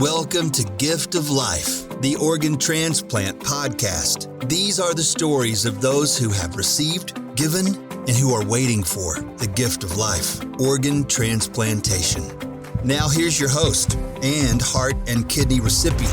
Welcome to Gift of Life, the Organ Transplant podcast. These are the stories of those who have received, given, and who are waiting for the gift of life, organ transplantation. Now here's your host and heart and kidney recipient,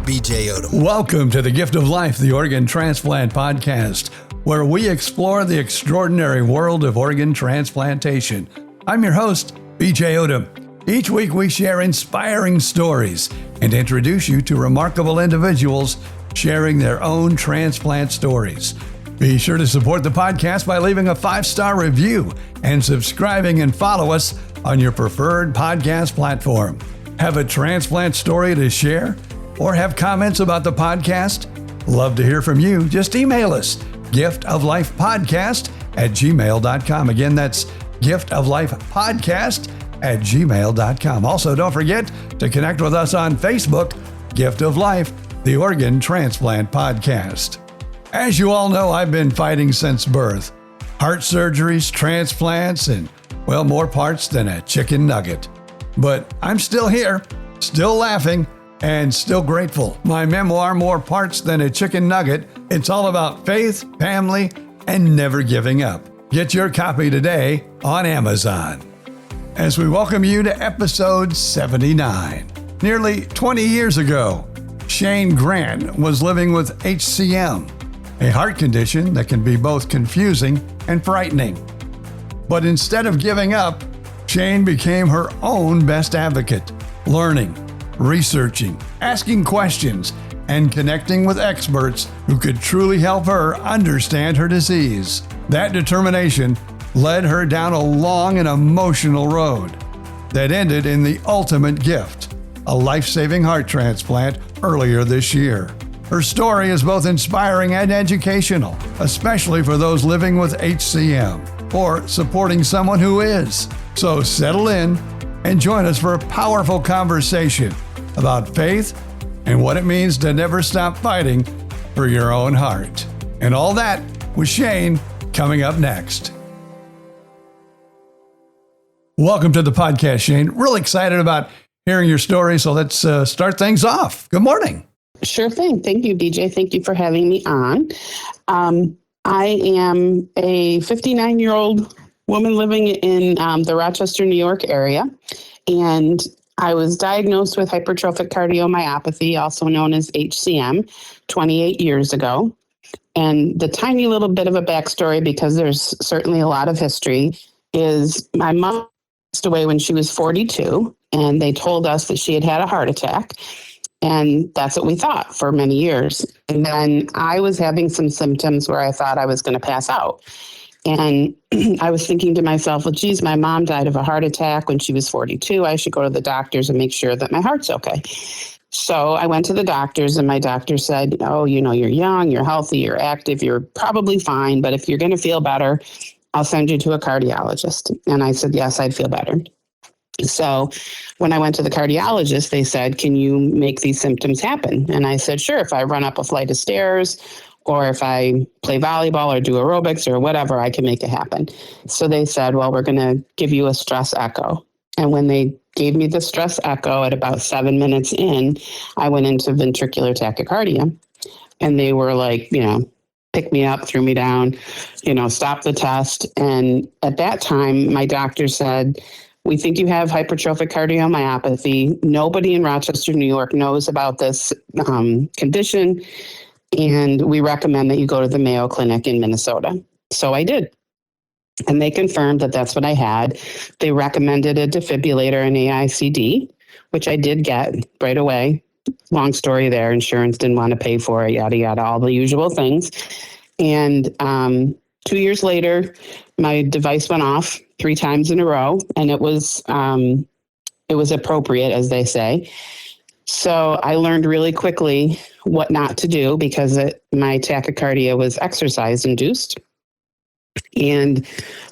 BJ Odom. Welcome to the Gift of Life, the Organ Transplant podcast, where we explore the extraordinary world of organ transplantation. I'm your host, BJ Odom. Each week we share inspiring stories and introduce you to remarkable individuals sharing their own transplant stories. Be sure to support the podcast by leaving a 5-star review and subscribing and follow us on your preferred podcast platform. Have a transplant story to share or have comments about the podcast? Love to hear from you. Just email us, giftoflifepodcast@gmail.com. Again, that's giftoflifepodcast@gmail.com. Also, don't forget to connect with us on Facebook, Gift of Life, the Organ Transplant Podcast. As you all know, I've been fighting since birth. Heart surgeries, transplants, and, well, more parts than a chicken nugget. But I'm still here, still laughing, and still grateful. My memoir, More Parts Than a Chicken Nugget, it's all about faith, family, and never giving up. Get your copy today on Amazon. As we welcome you to episode 79. Nearly 20 years ago, Shane Grant was living with HCM, a heart condition that can be both confusing and frightening. But instead of giving up, Shane became her own best advocate, learning, researching, asking questions, and connecting with experts who could truly help her understand her disease. That determination led her down a long and emotional road that ended in the ultimate gift, a life-saving heart transplant earlier this year. Her story is both inspiring and educational, especially for those living with HCM or supporting someone who is. So settle in and join us for a powerful conversation about faith and what it means to never stop fighting for your own heart. And all that with Shane coming up next. Welcome to the podcast, Shane. Really excited about hearing your story. So let's start things off. Good morning. Sure thing. Thank you, BJ. Thank you for having me on. I am a 59-year-old woman living in the Rochester, New York area. And I was diagnosed with hypertrophic cardiomyopathy, also known as HCM, 28 years ago. And the tiny little bit of a backstory, because there's certainly a lot of history, is my mom passed away when she was 42, and they told us that she had had a heart attack. And that's what we thought for many years. And then I was having some symptoms where I thought I was going to pass out. And I was thinking to myself, well, geez, my mom died of a heart attack when she was 42. I should go to the doctors and make sure that my heart's okay. So I went to the doctors, and my doctor said, oh, you're young, you're healthy, you're active, you're probably fine. But if you're going to feel better, I'll send you to a cardiologist. And I said, yes, I'd feel better. So when I went to the cardiologist, they said, can you make these symptoms happen? And I said, sure, if I run up a flight of stairs, or if I play volleyball or do aerobics or whatever, I can make it happen. So they said, well, we're going to give you a stress echo. And when they gave me the stress echo at about 7 minutes in, I went into ventricular tachycardia. And they were like, pick me up, threw me down, stop the test. And at that time, my doctor said, we think you have hypertrophic cardiomyopathy. Nobody in Rochester, New York knows about this condition. And we recommend that you go to the Mayo Clinic in Minnesota. So I did. And they confirmed that that's what I had. They recommended a defibrillator and AICD, which I did get right away. Long story there. Insurance didn't want to pay for it, yada, yada, all the usual things. And 2 years later, my device went off 3 times in a row, and it was appropriate, as they say. So I learned really quickly what not to do, because my tachycardia was exercise induced. And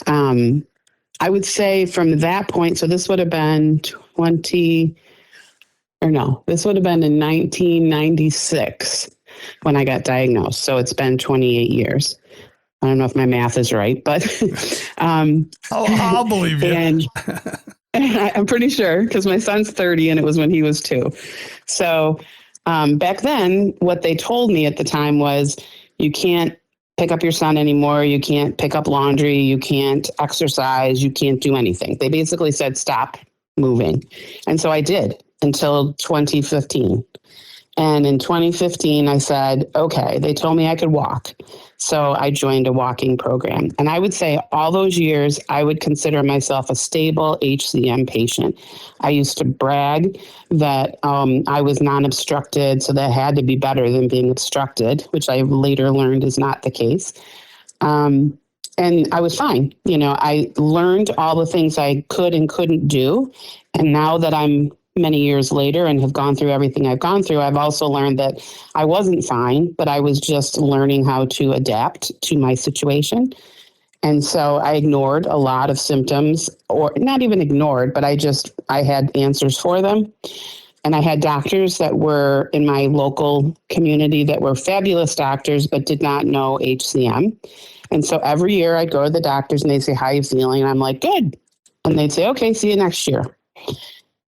I would say from that point, so this would have been this would have been in 1996 when I got diagnosed. So it's been 28 years. I don't know if my math is right, but I'll believe you. And I'm pretty sure because my son's 30 and it was when he was 2. So back then, what they told me at the time was you can't pick up your son anymore. You can't pick up laundry. You can't exercise. You can't do anything. They basically said, stop moving. And so I did until 2015. And in 2015, I said, okay, they told me I could walk. So I joined a walking program. And I would say all those years, I would consider myself a stable HCM patient. I used to brag that I was non-obstructed, so that had to be better than being obstructed, which I later learned is not the case. And I was fine. I learned all the things I could and couldn't do. And now that I'm many years later and have gone through everything I've gone through, I've also learned that I wasn't fine, but I was just learning how to adapt to my situation. And so I ignored a lot of symptoms, or not even ignored, but I had answers for them. And I had doctors that were in my local community that were fabulous doctors, but did not know HCM. And so every year I'd go to the doctors and they'd say, how are you feeling? And I'm like, good. And they'd say, okay, see you next year.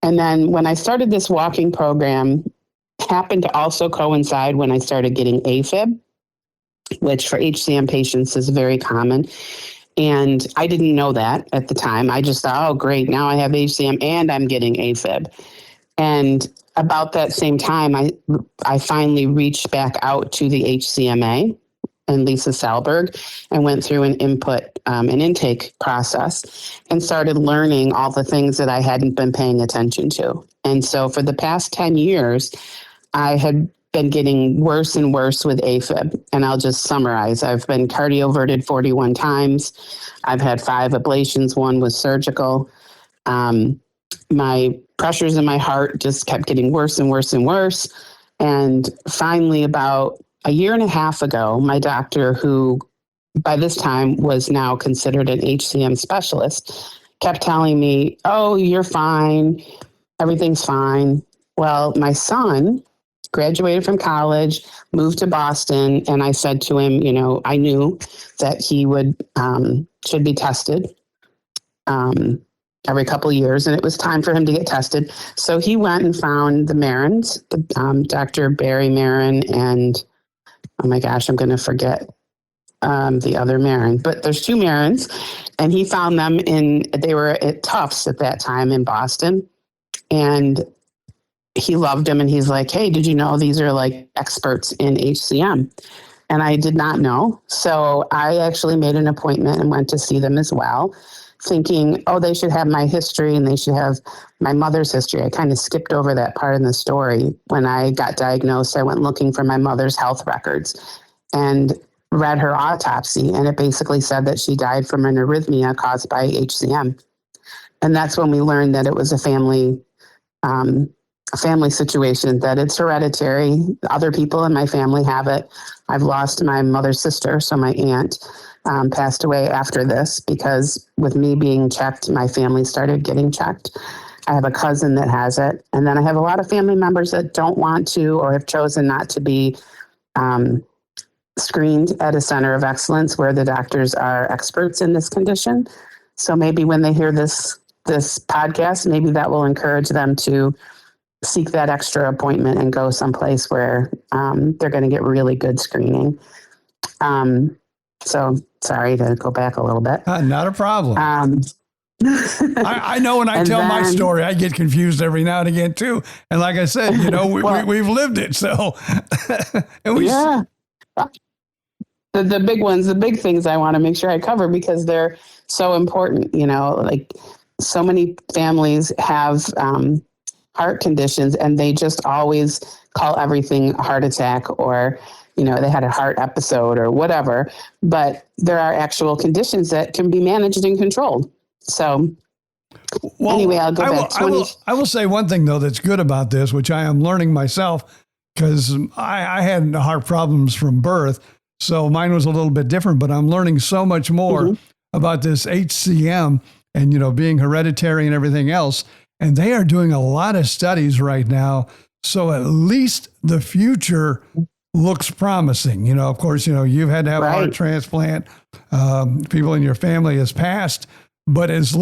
And then when I started this walking program, happened to also coincide when I started getting AFib, which for HCM patients is very common. And I didn't know that at the time. I just thought, oh, great, now I have HCM and I'm getting AFib. And about that same time, I finally reached back out to the HCMA and Lisa Salberg and went through an intake process and started learning all the things that I hadn't been paying attention to. And so for the past 10 years, I had been getting worse and worse with AFib. And I'll just summarize. I've been cardioverted 41 times. I've had 5 ablations. 1 was surgical. My pressures in my heart just kept getting worse and worse and worse. And finally, about a year and a half ago, my doctor, who by this time was now considered an HCM specialist, kept telling me, oh, you're fine. Everything's fine. Well, my son graduated from college, moved to Boston, and I said to him, I knew that he should be tested every couple of years, and it was time for him to get tested. So he went and found the Marins, Dr. Barry Marin, and oh my gosh, I'm going to forget the other Marin, but there's 2 Marins, and he found them they were at Tufts at that time in Boston, and he loved them. And he's like, hey, did you know these are like experts in HCM? And I did not know. So I actually made an appointment and went to see them as well, thinking, oh, they should have my history and they should have my mother's history. I kind of skipped over that part in the story. When I got diagnosed, I went looking for my mother's health records and read her autopsy. And it basically said that she died from an arrhythmia caused by HCM. And that's when we learned that it was a family situation, that it's hereditary. Other people in my family have it. I've lost my mother's sister, so my aunt passed away after this because with me being checked, my family started getting checked. I have a cousin that has it. And then I have a lot of family members that don't want to or have chosen not to be screened at a center of excellence where the doctors are experts in this condition. So maybe when they hear this podcast, maybe that will encourage them to seek that extra appointment and go someplace where they're going to get really good screening. So sorry to go back a little bit. Not a problem. I know when I tell my story, I get confused every now and again too. And like I said, we've lived it. So yeah. The big ones, the big things I want to make sure I cover because they're so important. Like so many families have heart conditions and they just always call everything a heart attack or, they had a heart episode or whatever. But there are actual conditions that can be managed and controlled. So anyway, I'll go back. I will say one thing, though, that's good about this, which I am learning myself, because I had heart problems from birth. So mine was a little bit different, but I'm learning so much more about this HCM and, being hereditary and everything else. And they are doing a lot of studies right now. So at least the future looks promising. Of course, you've had to have a heart transplant. People in your family has passed. But at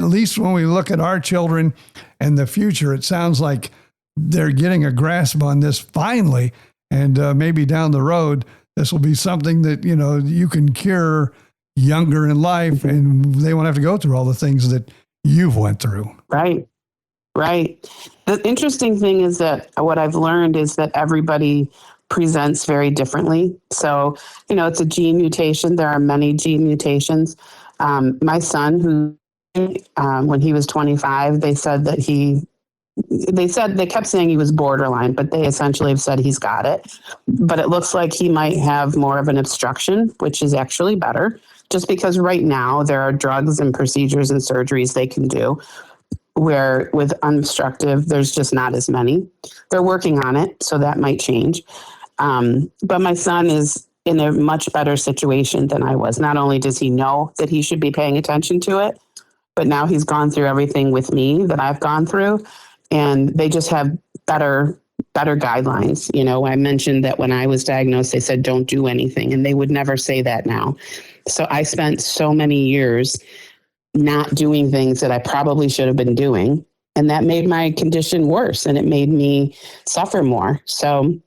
least when we look at our children and the future, it sounds like they're getting a grasp on this finally. And maybe down the road, this will be something that, you can cure younger in life, and they won't have to go through all the things that you've went through. Right. The interesting thing is that what I've learned is that everybody presents very differently. So, it's a gene mutation. There are many gene mutations. My son, who, when he was 25, they kept saying he was borderline, but they essentially have said he's got it. But it looks like he might have more of an obstruction, which is actually better, just because right now there are drugs and procedures and surgeries they can do, where with unobstructive, there's just not as many. They're working on it, so that might change. But my son is in a much better situation than I was. Not only does he know that he should be paying attention to it, but now he's gone through everything with me that I've gone through, and they just have better guidelines. I mentioned that when I was diagnosed, they said, don't do anything, and they would never say that now. So I spent so many years not doing things that I probably should have been doing. And that made my condition worse, and it made me suffer more. So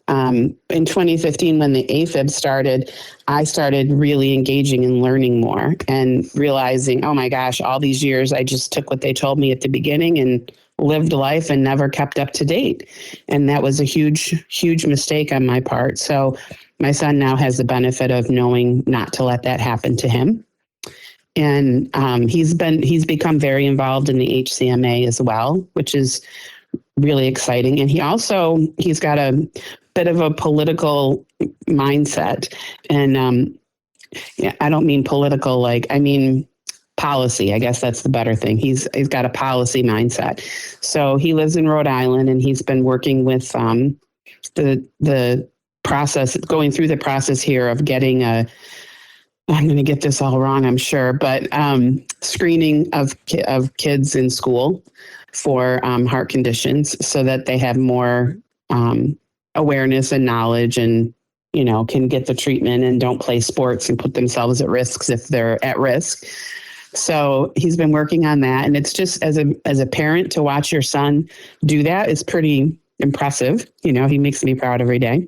in 2015, when the AFib started, I started really engaging and learning more and realizing, oh my gosh, all these years I just took what they told me at the beginning and lived life and never kept up to date. And that was a huge, huge mistake on my part. So my son now has the benefit of knowing not to let that happen to him. And he's become very involved in the HCMA as well, which is really exciting. And he's got a bit of a political mindset. And I don't mean political, I mean policy. I guess that's the better thing. He's got a policy mindset. So he lives in Rhode Island, and he's been working with the process, going through the process here of getting I'm going to get this all wrong, I'm sure, but screening of kids in school for heart conditions, so that they have more awareness and knowledge, and can get the treatment and don't play sports and put themselves at risks if they're at risk. So he's been working on that, and it's just as a parent to watch your son do that is pretty impressive. He makes me proud every day.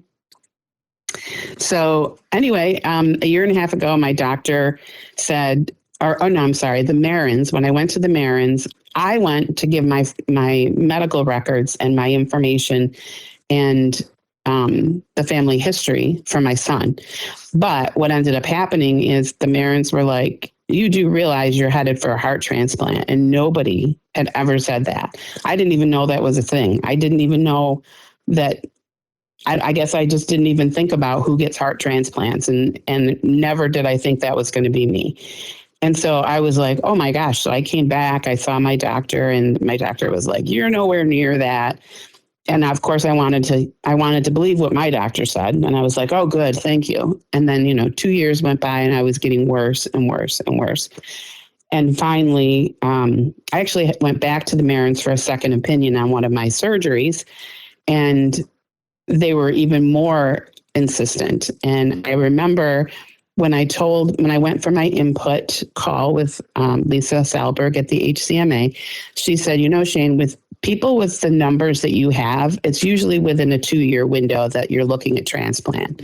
So anyway, a year and a half ago, my doctor said, the Marins, when I went to the Marins, I went to give my medical records and my information and the family history for my son. But what ended up happening is the Marins were like, you do realize you're headed for a heart transplant. And nobody had ever said that. I didn't even know that was a thing. I didn't even know that. I guess I just didn't even think about who gets heart transplants, and never did I think that was going to be me. And so I was like, oh my gosh. So I came back, I saw my doctor, and my doctor was like, you're nowhere near that. And of course I wanted to believe what my doctor said. And I was like, oh, good. Thank you. And then, 2 years went by, and I was getting worse and worse and worse. And finally, I actually went back to the Marins for a second opinion on one of my surgeries, and they were even more insistent. And I remember when I went for my input call with Lisa Salberg at the HCMA, she said, Shane, with people with the numbers that you have, it's usually within a 2-year window that you're looking at transplant.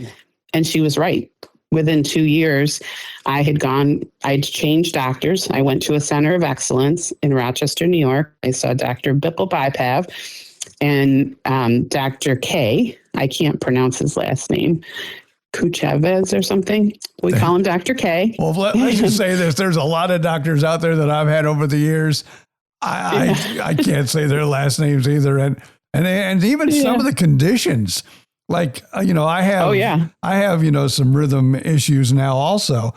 And she was right. Within 2 years, I'd changed doctors. I went to a center of excellence in Rochester, New York. I saw Dr. Bipple Bipav and Dr. K. I can't pronounce his last name. Kuchavez or something. We call him Dr. K. Well, let's just say this. There's a lot of doctors out there that I've had over the years. I can't say their last names either. And even some of the conditions, I have, some rhythm issues now also.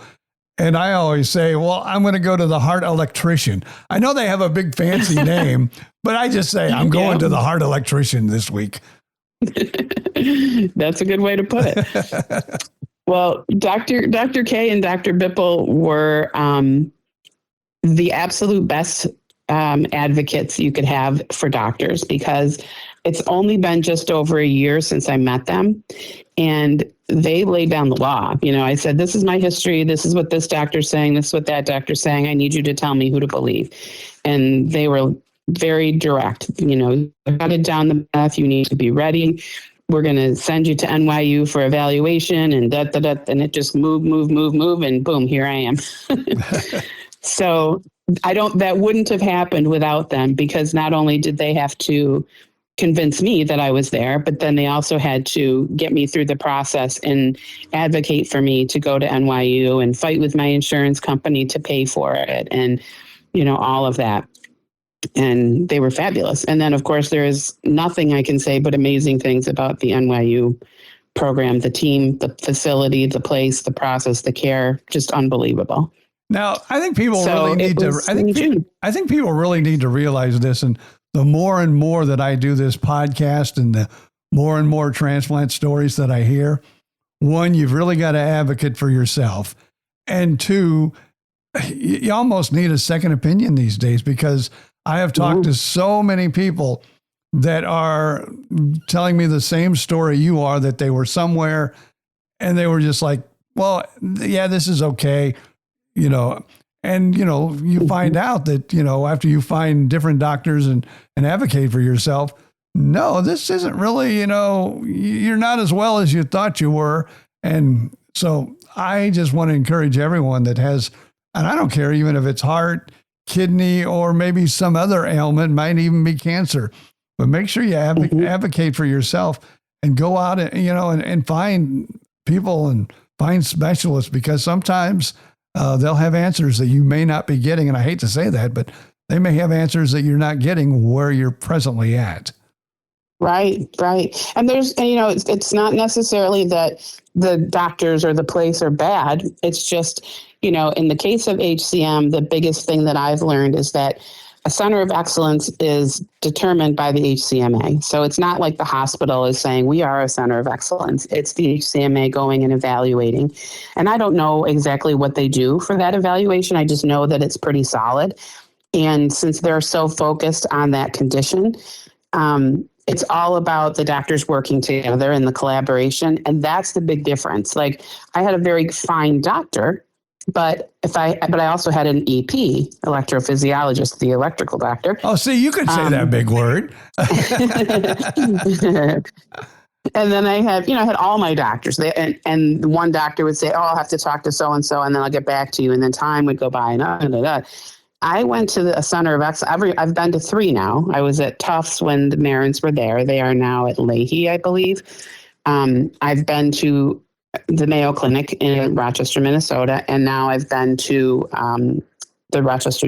And I always say, well, I'm going to go to the heart electrician. I know they have a big fancy name, but I just say I'm going to the heart electrician this week. That's a good way to put it. Well, Dr. K and Dr. Bipple were the absolute best advocates you could have for doctors, because it's only been just over a year since I met them. And they laid down the law. I said, this is my history. This is what this doctor's saying. This is what that doctor's saying. I need you to tell me who to believe. And they were very direct. You're headed down the path. You need to be ready. We're going to send you to NYU for evaluation and and it just move. And boom, here I am. So that wouldn't have happened without them, because not only did they have to convince me that I was there, but then they also had to get me through the process and advocate for me to go to NYU and fight with my insurance company to pay for it. And, all of that. And they were fabulous. And then, of course, there is nothing I can say but amazing things about the NYU program, the team, the facility, the place, the process, the care, just unbelievable. Now, I think people really need to, I think people really need to realize this. And the more and more that I do this podcast and the more and more transplant stories that I hear, one, you've really got to advocate for yourself. And two, you almost need a second opinion these days, because I have talked to so many people that are telling me the same story you are, that they were somewhere and they were just like, well, yeah, this is okay. And, you find out that, after you find different doctors and advocate for yourself, no, this isn't really, you're not as well as you thought you were. And so I just want to encourage everyone that has, and I don't care even if it's heart, kidney, or maybe some other ailment, might even be cancer, but make sure you advocate for yourself and go out and, and find people and find specialists, because sometimes they'll have answers that you may not be getting. And I hate to say that, but they may have answers that you're not getting where you're presently at. Right. And it's not necessarily that the doctors or the place are bad. It's just, in the case of HCM, the biggest thing that I've learned is that a center of excellence is determined by the HCMA. So it's not like the hospital is saying, we are a center of excellence. It's the HCMA going and evaluating. And I don't know exactly what they do for that evaluation. I just know that it's pretty solid. And since they're so focused on that condition, it's all about the doctors working together and the collaboration. And that's the big difference. Like, I had a very fine doctor, but I also had an EP, electrophysiologist, the electrical doctor. Oh, see, you could say that big word. And then I had all my doctors. And one doctor would say, oh, I'll have to talk to so-and-so, and then I'll get back to you. And then time would go by. I went to a center of excellence. I've been to 3 now. I was at Tufts when the Marins were there. They are now at Leahy, I believe. I've been to the Mayo Clinic in Rochester, Minnesota, and now I've been to the Rochester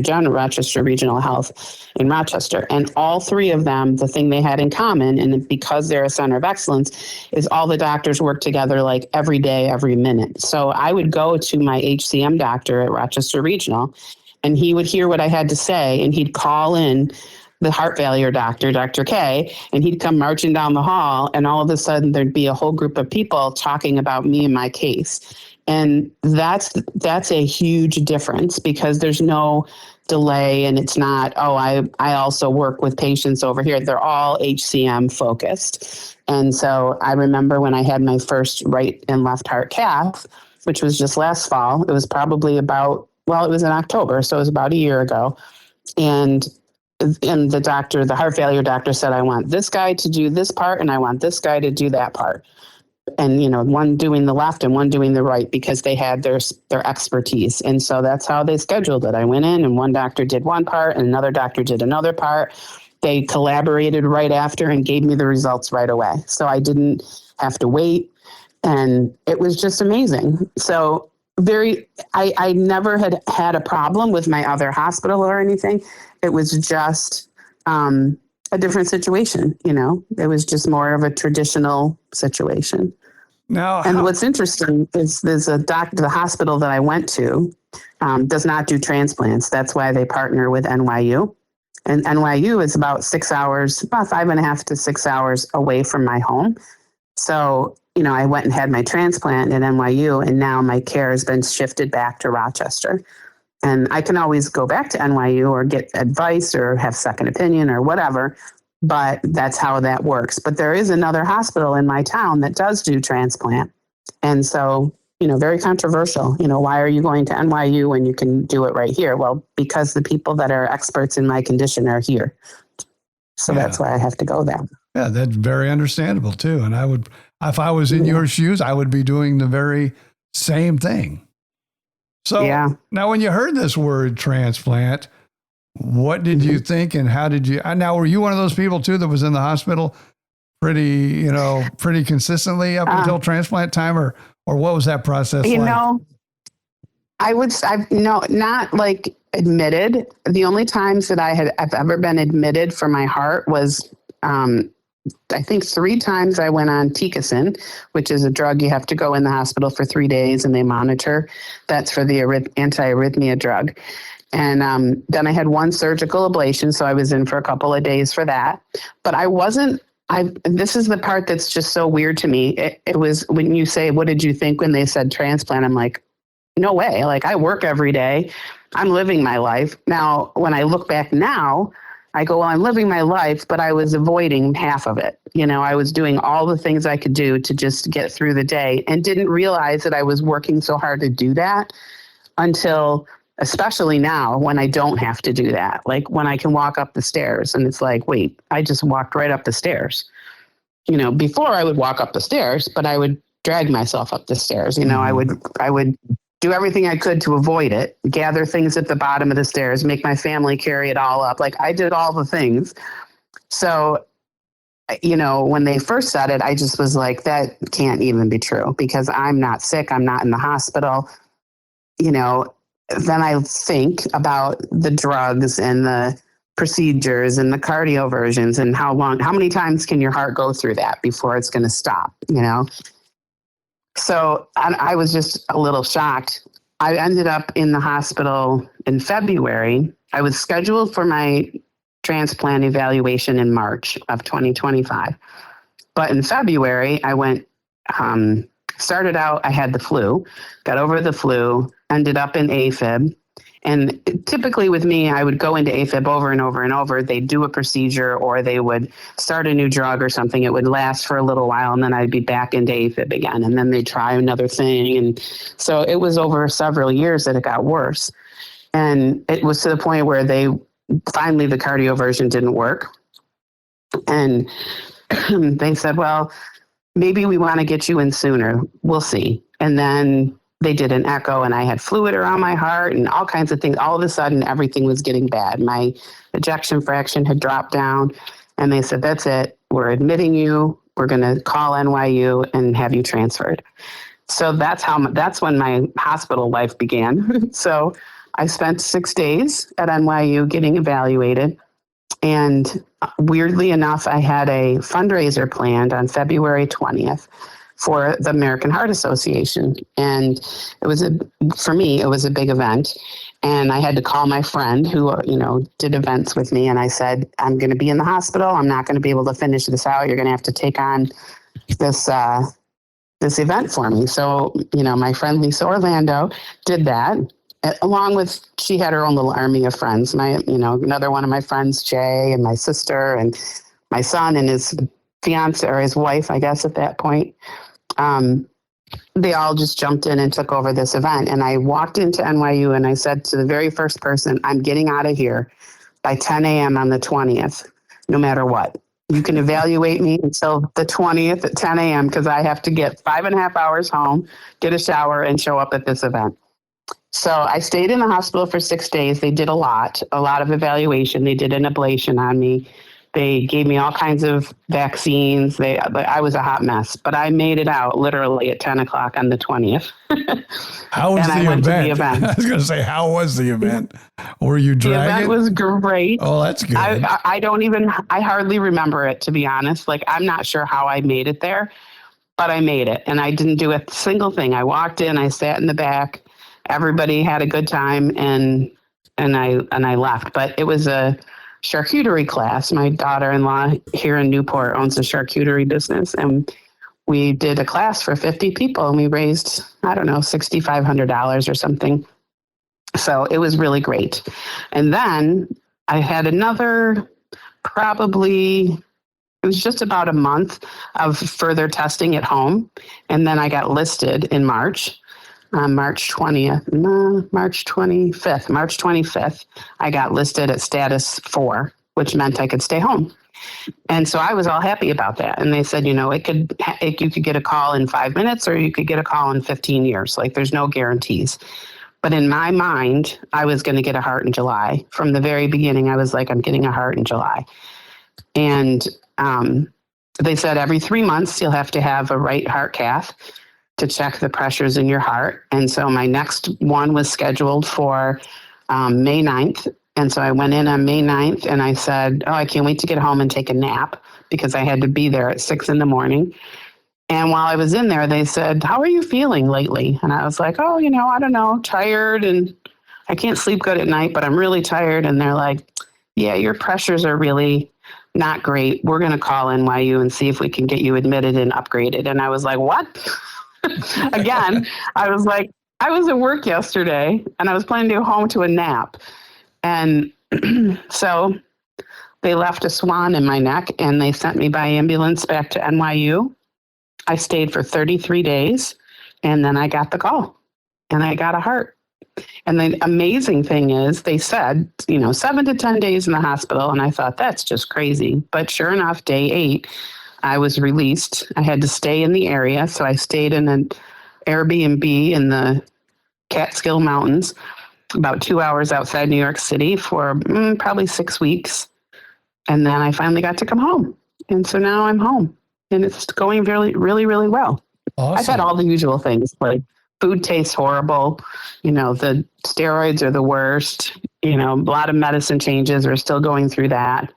Regional Health in Rochester. And all 3 of them, the thing they had in common, and because they're a center of excellence, is all the doctors work together like every day, every minute. So I would go to my HCM doctor at Rochester Regional, and he would hear what I had to say, and he'd call in the heart failure doctor, Dr. K, and he'd come marching down the hall, and all of a sudden there'd be a whole group of people talking about me and my case. And that's a huge difference, because there's no delay, and it's not, I also work with patients over here. They're all HCM focused. And so I remember when I had my first right and left heart cath, which was just last fall, it was probably it was in October, so it was about a year ago. And the heart failure doctor said, I want this guy to do this part, and I want this guy to do that part. And, one doing the left and one doing the right, because they had their expertise. And so that's how they scheduled it. I went in, and one doctor did one part and another doctor did another part. They collaborated right after and gave me the results right away. So I didn't have to wait. And it was just amazing. So I never had a problem with my other hospital or anything. It was just a different situation. It was just more of a traditional situation. Now, what's interesting is the hospital that I went to does not do transplants. That's why they partner with NYU. And NYU is about 6 hours, about 5.5 to 6 hours away from my home. So, I went and had my transplant at NYU, and now my care has been shifted back to Rochester. And I can always go back to NYU or get advice or have second opinion or whatever, but that's how that works. But there is another hospital in my town that does do transplant. And so, very controversial. Why are you going to NYU when you can do it right here? Well, because the people that are experts in my condition are here. So Yeah. that's why I have to go there. Yeah, that's very understandable too. And I would, if I was in your shoes, I would be doing the very same thing. So now when you heard this word transplant, what did you think and how did you, now were you one of those people too that was in the hospital pretty consistently up until transplant time, or what was that process like? Not like admitted. The only times that I've ever been admitted for my heart was, I think 3 times I went on Ticacin, which is a drug you have to go in the hospital for 3 days and they monitor. That's for the anti-arrhythmia drug. And then I had 1 surgical ablation, so I was in for a couple of days for that. But this is the part that's just so weird to me. It was when you say, what did you think when they said transplant? I'm like, no way. Like, I work every day. I'm living my life. Now, when I look back now, I go, well, I'm living my life, but I was avoiding half of it. I was doing all the things I could do to just get through the day and didn't realize that I was working so hard to do that until, especially now, when I don't have to do that. Like when I can walk up the stairs and it's like, wait, I just walked right up the stairs. Before I would walk up the stairs, but I would drag myself up the stairs. I would do everything I could to avoid it, gather things at the bottom of the stairs, make my family carry it all up. Like I did all the things. So, when they first said it, I just was like, that can't even be true because I'm not sick. I'm not in the hospital. Then I think about the drugs and the procedures and the cardioversions and how many times can your heart go through that before it's going to stop, So I was just a little shocked. I ended up in the hospital in February. I was scheduled for my transplant evaluation in March of 2025. But in February, I went, started out, I had the flu, got over the flu, ended up in AFib. And typically with me, I would go into AFib over and over and over. They'd do a procedure or they would start a new drug or something. It would last for a little while and then I'd be back into AFib again. And then they'd try another thing. And so it was over several years that it got worse. And it was to the point where finally the cardioversion didn't work. And they said, well, maybe we want to get you in sooner. We'll see. And then they did an echo and I had fluid around my heart and all kinds of things. All of a sudden, everything was getting bad. My ejection fraction had dropped down and they said, that's it. We're admitting you. We're going to call NYU and have you transferred. So that's when my hospital life began. So I spent 6 days at NYU getting evaluated. And weirdly enough, I had a fundraiser planned on February 20th for the American Heart Association. And for me, it was a big event. And I had to call my friend who, did events with me. And I said, I'm going to be in the hospital. I'm not going to be able to finish this out. You're going to have to take on this event for me. So, my friend Lisa Orlando did that. Along with, she had her own little army of friends. Another one of my friends, Jay, and my sister, and my son, and his fiance or his wife, I guess, at that point. They all just jumped in and took over this event. And I walked into NYU and I said to the very first person, I'm getting out of here by 10 a.m. on the 20th, no matter what. You can evaluate me until the 20th at 10 a.m. because I have to get 5.5 hours home, get a shower, and show up at this event. So I stayed in the hospital for 6 days. They did a lot of evaluation. They did an ablation on me. They gave me all kinds of vaccines. I was a hot mess, but I made it out literally at 10 o'clock on the 20th. How was the event? I was going to say, how was the event? Were you dragging? The event was great. Oh, that's good. I hardly remember it, to be honest. Like, I'm not sure how I made it there, but I made it. And I didn't do a single thing. I walked in, I sat in the back. Everybody had a good time and I left. But it was a charcuterie class. My daughter-in-law here in Newport owns a charcuterie business, and we did a class for 50 people and we raised, I don't know, $6,500 or something. So it was really great. And then I had another probably It was just about a month of further testing at home. And then I got listed in March, March 20th, no, March 25th, I got listed at status 4, which meant I could stay home. And so I was all happy about that. And they said, you could get a call in 5 minutes or you could get a call in 15 years. Like there's no guarantees. But in my mind, I was going to get a heart in July. From the very beginning, I was like, I'm getting a heart in July. And they said every 3 months, you'll have to have a right heart cath to check the pressures in your heart. And so my next one was scheduled for May 9th. And so I went in on May 9th and I said, I can't wait to get home and take a nap because I had to be there at 6 a.m. And while I was in there, they said, how are you feeling lately? And I was like, I don't know, tired. And I can't sleep good at night, but I'm really tired. And they're like, yeah, your pressures are really not great. We're going to call NYU and see if we can get you admitted and upgraded. And I was like, what? Again, I was like, I was at work yesterday and I was planning to go home to a nap. And so they left a swan in my neck and they sent me by ambulance back to NYU. I stayed for 33 days and then I got the call and I got a heart. And the amazing thing is they said, 7 to 10 days in the hospital. And I thought, that's just crazy. But sure enough, day 8, I was released. I had to stay in the area. So I stayed in an Airbnb in the Catskill Mountains, about 2 hours outside New York City for probably 6 weeks. And then I finally got to come home. And so now I'm home and it's going really, really, really well. Awesome. I've had all the usual things like food tastes horrible. The steroids are the worst. A lot of medicine changes. We're still going through that.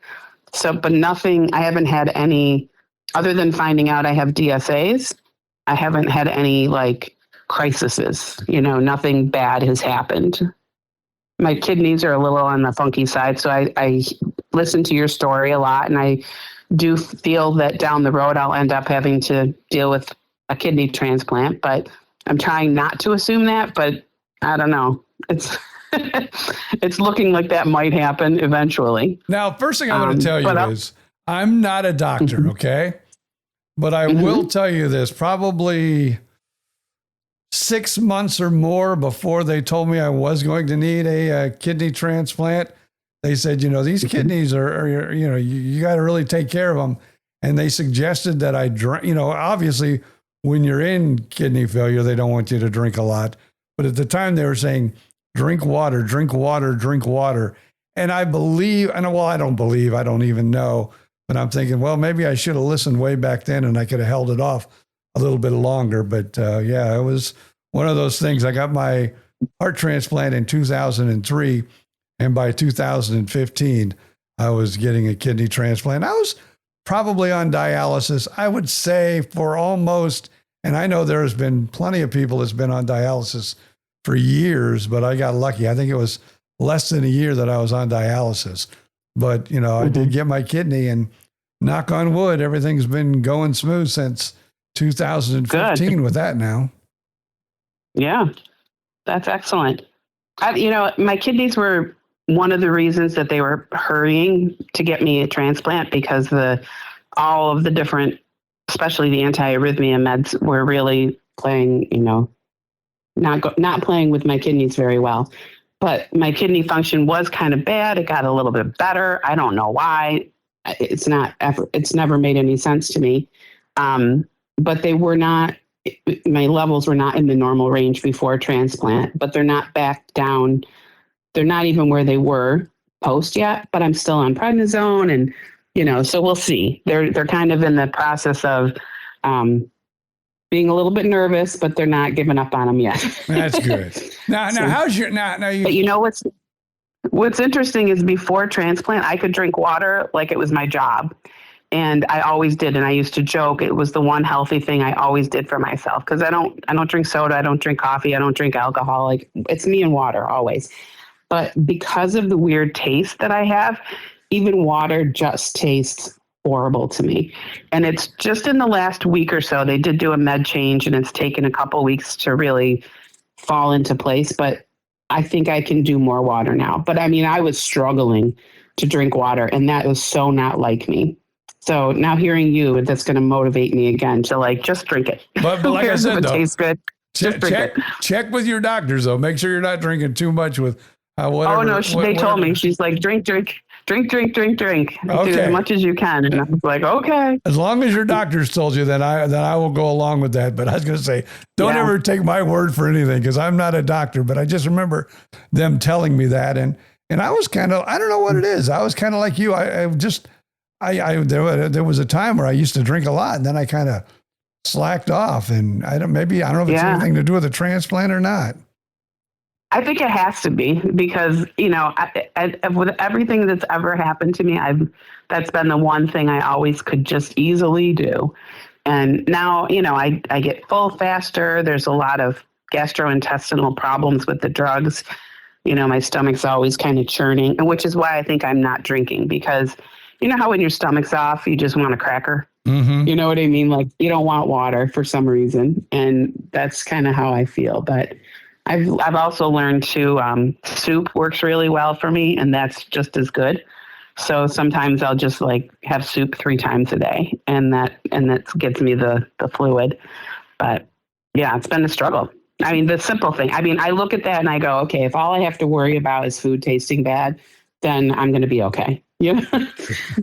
So, but nothing, I haven't had any, other than finding out I have DSAs, I haven't had any crises. Nothing bad has happened. My kidneys are a little on the funky side. So I listen to your story a lot and I do feel that down the road, I'll end up having to deal with a kidney transplant, but I'm trying not to assume that, but I don't know. It's it's looking like that might happen eventually. Now, first thing I'm going to tell you is I'm not a doctor, okay? But I will tell you this, probably 6 months or more before they told me I was going to need a kidney transplant, they said, these kidneys are you got to really take care of them. And they suggested that I drink, obviously when you're in kidney failure, they don't want you to drink a lot. But at the time they were saying, drink water, drink water, drink water. And I believe, I don't even know, but I'm thinking, well, maybe I should have listened way back then and I could have held it off a little bit longer. But it was one of those things. I got my heart transplant in 2003. And by 2015, I was getting a kidney transplant. I was probably on dialysis, I would say, for almost, and I know there's been plenty of people that's been on dialysis for years, but I got lucky. I think it was less than a year that I was on dialysis. But, I did get my kidney and knock on wood, everything's been going smooth since 2015 Good. With that now. Yeah, that's excellent. My kidneys were one of the reasons that they were hurrying to get me a transplant because all of the different, especially the anti-arrhythmia meds, were really playing, not playing with my kidneys very well. But my kidney function was kind of bad. It got a little bit better. I don't know why. It's never made any sense to me. But they were not. My levels were not in the normal range before transplant, but they're not back down. They're not even where they were post yet, but I'm still on prednisone and, so we'll see. They're kind of in the process of being a little bit nervous, but they're not giving up on them yet. That's good. Now, how's your, now you, but what's interesting is before transplant, I could drink water like it was my job. And I always did. And I used to joke it was the one healthy thing I always did for myself. Cause I don't drink soda. I don't drink coffee. I don't drink alcohol. Like it's me and water always. But because of the weird taste that I have, even water just tastes horrible to me. And it's just in the last week or so, they did do a med change and it's taken a couple weeks to really fall into place. But I think I can do more water now. But I mean, I was struggling to drink water and that was so not like me. So now hearing you, that's going to motivate me again to like, just drink it. But like I said, if it though, tastes good, just drink it. check with your doctors, though. Make sure you're not drinking too much with whatever. Oh, no, they told me. She's like, drink. Do as much as you can. And I was like, okay. As long as your doctors told you, then I will go along with that. But I was going to say, don't ever take my word for anything, because I'm not a doctor. But I just remember them telling me that. And I was kind of, I don't know what it is. I was kind of like you. There was a time where I used to drink a lot, and then I kind of slacked off. And I don't know if it's anything to do with the transplant or not. I think it has to be, because, with everything that's ever happened to me, that's been the one thing I always could just easily do. And now, I get full faster. There's a lot of gastrointestinal problems with the drugs. My stomach's always kind of churning, and which is why I think I'm not drinking, because you know how when your stomach's off, you just want a cracker? Mm-hmm. You know what I mean? Like, you don't want water for some reason. And that's kind of how I feel. But I've also learned to soup works really well for me, and that's just as good. So sometimes I'll just like have soup 3 times a day, and that gets me the fluid. But yeah, it's been a struggle. I mean, the simple thing. I mean, I look at that and I go, okay, if all I have to worry about is food tasting bad, then I'm going to be okay.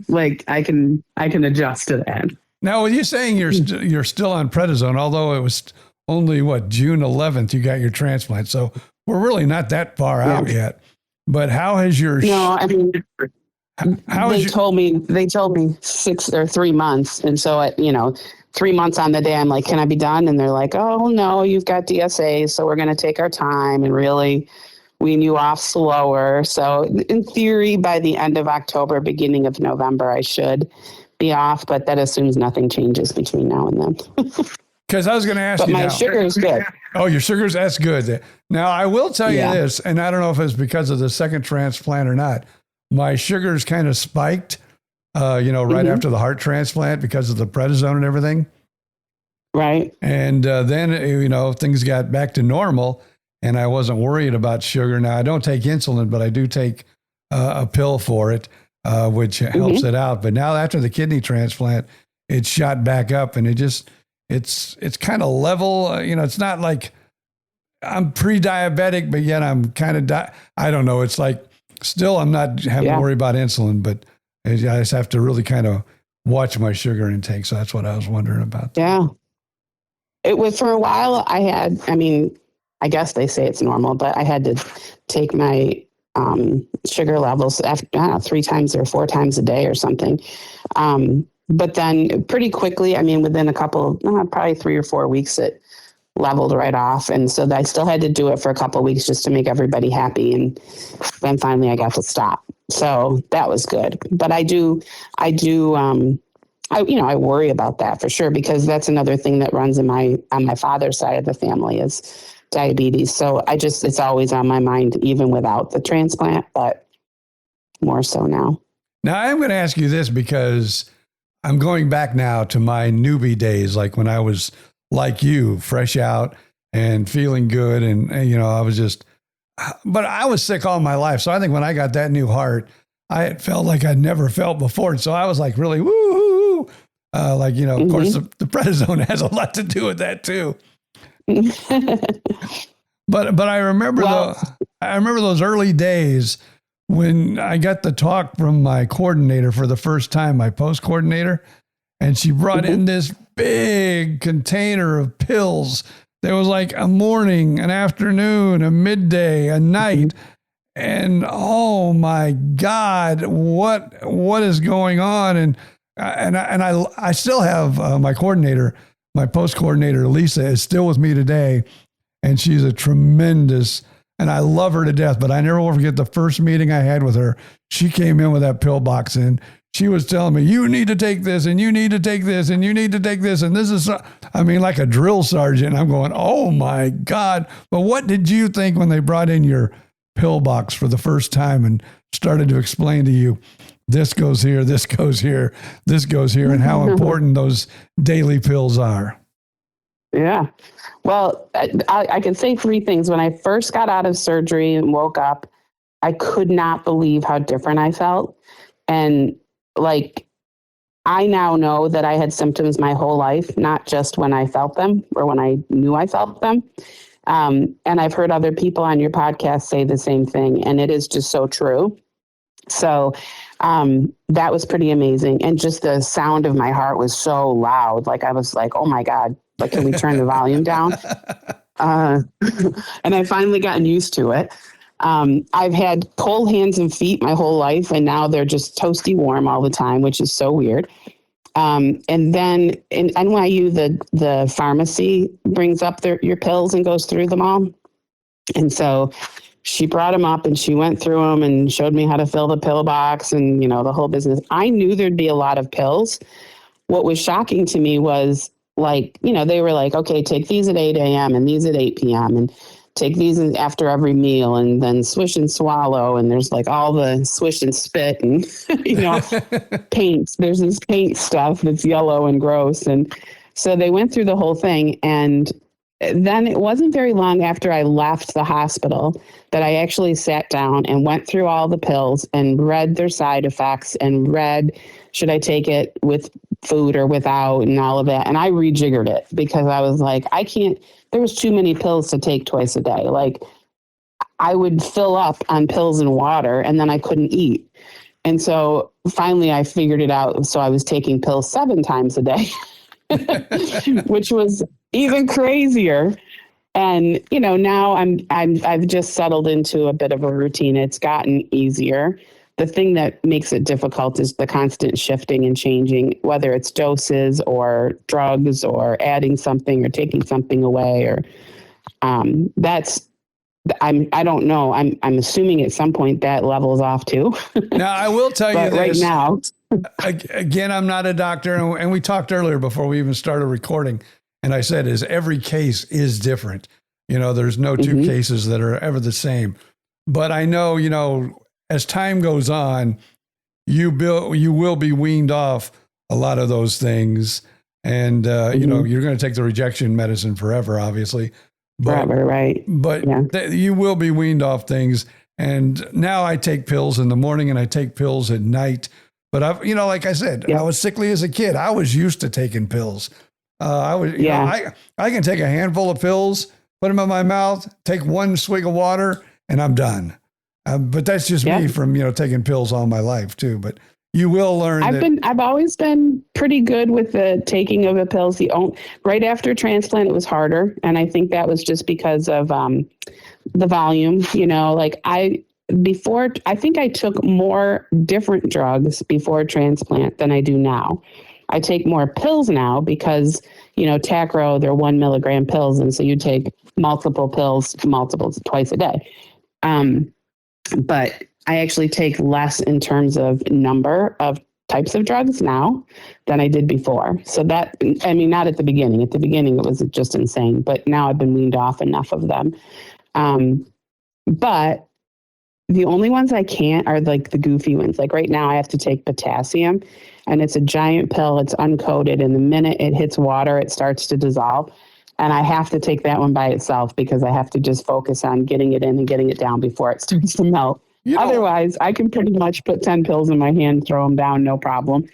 Like I can adjust to that. Now, with you saying you're still on prednisone, although it was only June 11th you got your transplant, so we're really not that far out yet. But how has your they told me 6 or 3 months, and so 3 months on the day, I'm like, can I be done? And they're like, oh no, you've got DSA, so we're going to take our time and really wean you off slower. So in theory, by the end of October, beginning of November, I should be off, but that assumes nothing changes between now and then. Because I was going to ask you, my sugar is good. Oh, your sugar's, that's good. Now, I will tell you this, and I don't know if it's because of the second transplant or not. My sugar's kind of spiked, right after the heart transplant because of the prednisone and everything. Right. And then, things got back to normal, and I wasn't worried about sugar. Now, I don't take insulin, but I do take a pill for it, which helps it out. But now after the kidney transplant, it shot back up, and it's kind of level. It's not like I'm pre-diabetic, but yet I'm kind of, I don't know. It's like still I'm not having to worry about insulin, but I just have to really kind of watch my sugar intake. So that's what I was wondering about. Yeah. It was for a while I guess they say it's normal, but I had to take my sugar levels 3 times or 4 times a day or something. But then pretty quickly, within a couple, probably 3 or 4 weeks, it leveled right off. And so I still had to do it for a couple of weeks just to make everybody happy. And then finally I got to stop. So that was good. But I worry about that for sure, because that's another thing that runs on my father's side of the family is diabetes. So it's always on my mind, even without the transplant, but more so now. Now I'm going to ask you this because I'm going back now to my newbie days, like when I was like you, fresh out and feeling good. And I was but I was sick all my life. So I think when I got that new heart, I had felt like I'd never felt before. So I was like really woo-hoo. Of course the prednisone has a lot to do with that too. But I remember those early days when I got the talk from my coordinator for the first time, my post coordinator, and she brought in this big container of pills. There was like a morning, an afternoon, a midday, a night. And oh my God, what is going on? And I still have my coordinator, my post coordinator, Lisa, is still with me today. And she's a tremendous, and I love her to death, but I never will forget the first meeting I had with her. She came in with that pill box and she was telling me, you need to take this and you need to take this and you need to take this. And this is, like a drill sergeant. I'm going, oh my God. But what did you think when they brought in your pill box for the first time and started to explain to you, this goes here, this goes here, this goes here, and how important those daily pills are? Yeah. Well, I can say 3 things. When I first got out of surgery and woke up, I could not believe how different I felt. And like, I now know that I had symptoms my whole life, not just when I felt them or when I knew I felt them. And I've heard other people on your podcast say the same thing, and it is just so true. So that was pretty amazing. And just the sound of my heart was so loud. Like I was like, oh my God, like, can we turn the volume down? And I've finally gotten used to it. I've had cold hands and feet my whole life, and now they're just toasty warm all the time, which is so weird. And then in NYU, the pharmacy brings up your pills and goes through them all. And so she brought them up and she went through them and showed me how to fill the pill box and, the whole business. I knew there'd be a lot of pills. What was shocking to me was they were like, okay, take these at 8 a.m. and these at 8 p.m. and take these after every meal and then swish and swallow. And there's like all the swish and spit and, paints. There's this paint stuff that's yellow and gross. And so they went through the whole thing. And then it wasn't very long after I left the hospital that I actually sat down and went through all the pills and read their side effects and read, should I take it with food or without and all of that. And I rejiggered it because I was like, there was too many pills to take twice a day. Like I would fill up on pills and water and then I couldn't eat. And so finally I figured it out. So I was taking pills 7 times a day, which was even crazier. And, now I've just settled into a bit of a routine. It's gotten easier. The thing that makes it difficult is the constant shifting and changing, whether it's doses or drugs or adding something or taking something away or I don't know. I'm assuming at some point that levels off too. Now I will tell you this right now. Again, I'm not a doctor, and we talked earlier before we even started recording. And I said, every case is different. There's no two cases that are ever the same. But I know, as time goes on, you will be weaned off a lot of those things. And, you're going to take the rejection medicine forever, obviously. Forever, right. But you will be weaned off things. And now I take pills in the morning and I take pills at night. But like I said, I was sickly as a kid. I was used to taking pills. I can take a handful of pills, put them in my mouth, take one swig of water, and I'm done. But that's just me from, taking pills all my life too. But you will learn. I've always been pretty good with the taking of the pills. Right after transplant, it was harder. And I think that was just because of the volume, I think I took more different drugs before transplant than I do now. I take more pills now because, Tacro, they're 1 milligram pills. And so you take multiple pills, twice a day. But I actually take less in terms of number of types of drugs now than I did before. So not at the beginning. At the beginning, it was just insane. But now I've been weaned off enough of them. But the only ones I can't are like the goofy ones. Like right now I have to take potassium and it's a giant pill. It's uncoated. And the minute it hits water, it starts to dissolve. And I have to take that one by itself because I have to just focus on getting it in and getting it down before it starts to melt. Otherwise, I can pretty much put 10 pills in my hand, throw them down, no problem.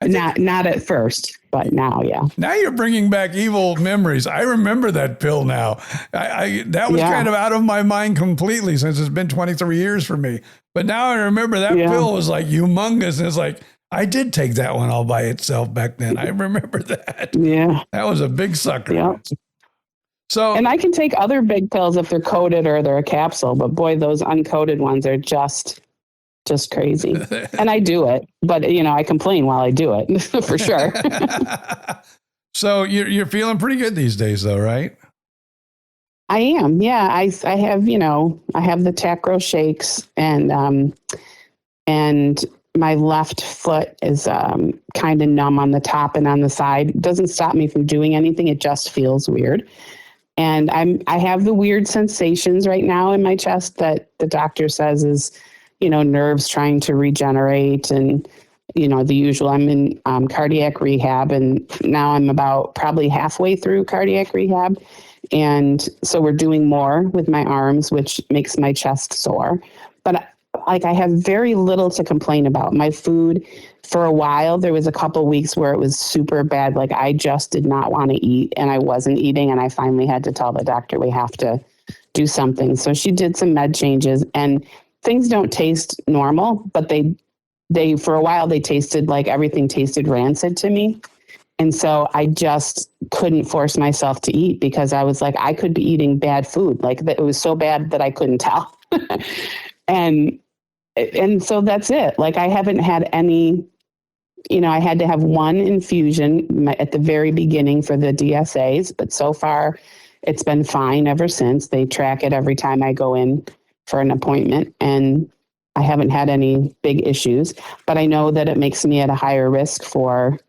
Not at first, but now, yeah. Now you're bringing back evil memories. I remember that pill now. That was kind of out of my mind completely since it's been 23 years for me. But now I remember that pill was like humongous. And it's like, I did take that one all by itself back then. I remember that. Yeah. That was a big sucker. Yeah. So, and I can take other big pills if they're coated or they're a capsule, but boy, those uncoated ones are just crazy. And I do it, but I complain while I do it for sure. So you're feeling pretty good these days though, right? I am. Yeah. I have, I have the Tacro shakes and my left foot is kind of numb on the top and on the side. It doesn't stop me from doing anything. It just feels weird. And I have the weird sensations right now in my chest that the doctor says is, nerves trying to regenerate and, the usual. I'm in cardiac rehab and now I'm about probably halfway through cardiac rehab. And so we're doing more with my arms, which makes my chest sore. But like I have very little to complain about. My food, for a while, there was a couple weeks where it was super bad. Like I just did not want to eat and I wasn't eating. And I finally had to tell the doctor we have to do something. So she did some med changes and things don't taste normal, but they for a while they tasted like everything tasted rancid to me. And so I just couldn't force myself to eat because I was like, I could be eating bad food. Like it was so bad that I couldn't tell. and so that's it. Like I haven't had any, I had to have one infusion at the very beginning for the DSAs, but so far it's been fine ever since. They track it every time I go in for an appointment and I haven't had any big issues, but I know that it makes me at a higher risk for,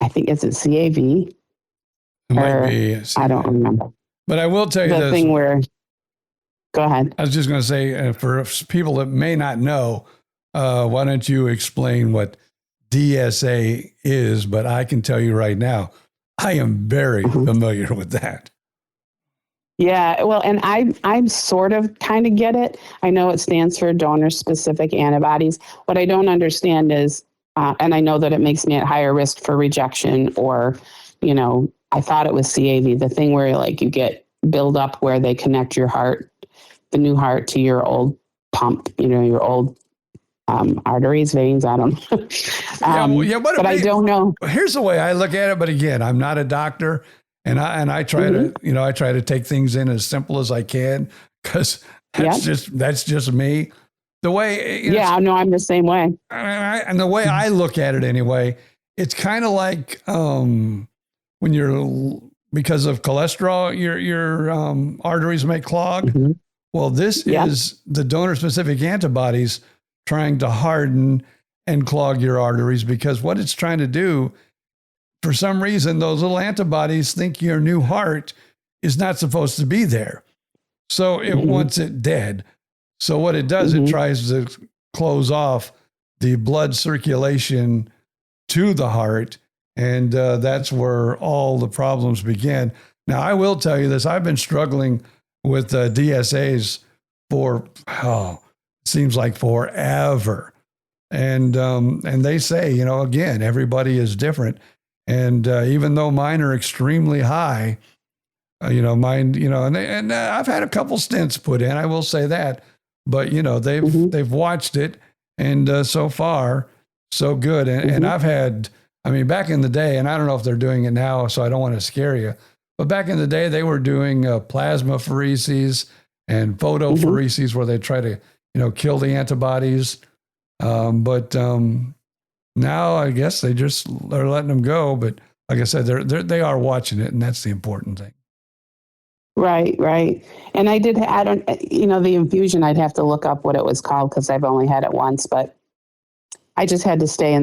I think, is it CAV? It might be. I don't remember. But I will tell you the this. thing where, go ahead. I was just going to say, for people that may not know, why don't you explain what DSA is? But I can tell you right now, I am very familiar with that. Yeah, well, and I sort of kind of get it. I know it stands for donor-specific antibodies. What I don't understand is, and I know that it makes me at higher risk for rejection or, I thought it was CAV, the thing where like you get build up where they connect your heart, the new heart to your old pump, your old arteries, veins, I don't know. But I don't know. Here's the way I look at it. But again, I'm not a doctor. And I try to, I try to take things in as simple as I can because that's just me. The way, I'm the same way. And the way I look at it anyway, it's kind of like when because of cholesterol, your arteries may clog. Mm-hmm. Well, this is the donor-specific antibodies trying to harden and clog your arteries because what it's trying to do, for some reason, those little antibodies think your new heart is not supposed to be there. So it wants it dead. So what it does, it tries to close off the blood circulation to the heart. And that's where all the problems begin. Now, I will tell you this. I've been struggling with DSAs for, seems like forever. And they say, again, everybody is different. And even though mine are extremely high, mine, and I've had a couple stents put in, I will say that, but they've watched it, and so far, so good. And I've had, back in the day, and I don't know if they're doing it now, so I don't want to scare you, but back in the day, they were doing plasmapheresis and photopheresis where they try to, kill the antibodies. But now I guess they're letting them go. But like I said, they are watching it, and that's the important thing. Right. And the infusion, I'd have to look up what it was called because I've only had it once, but I just had to stay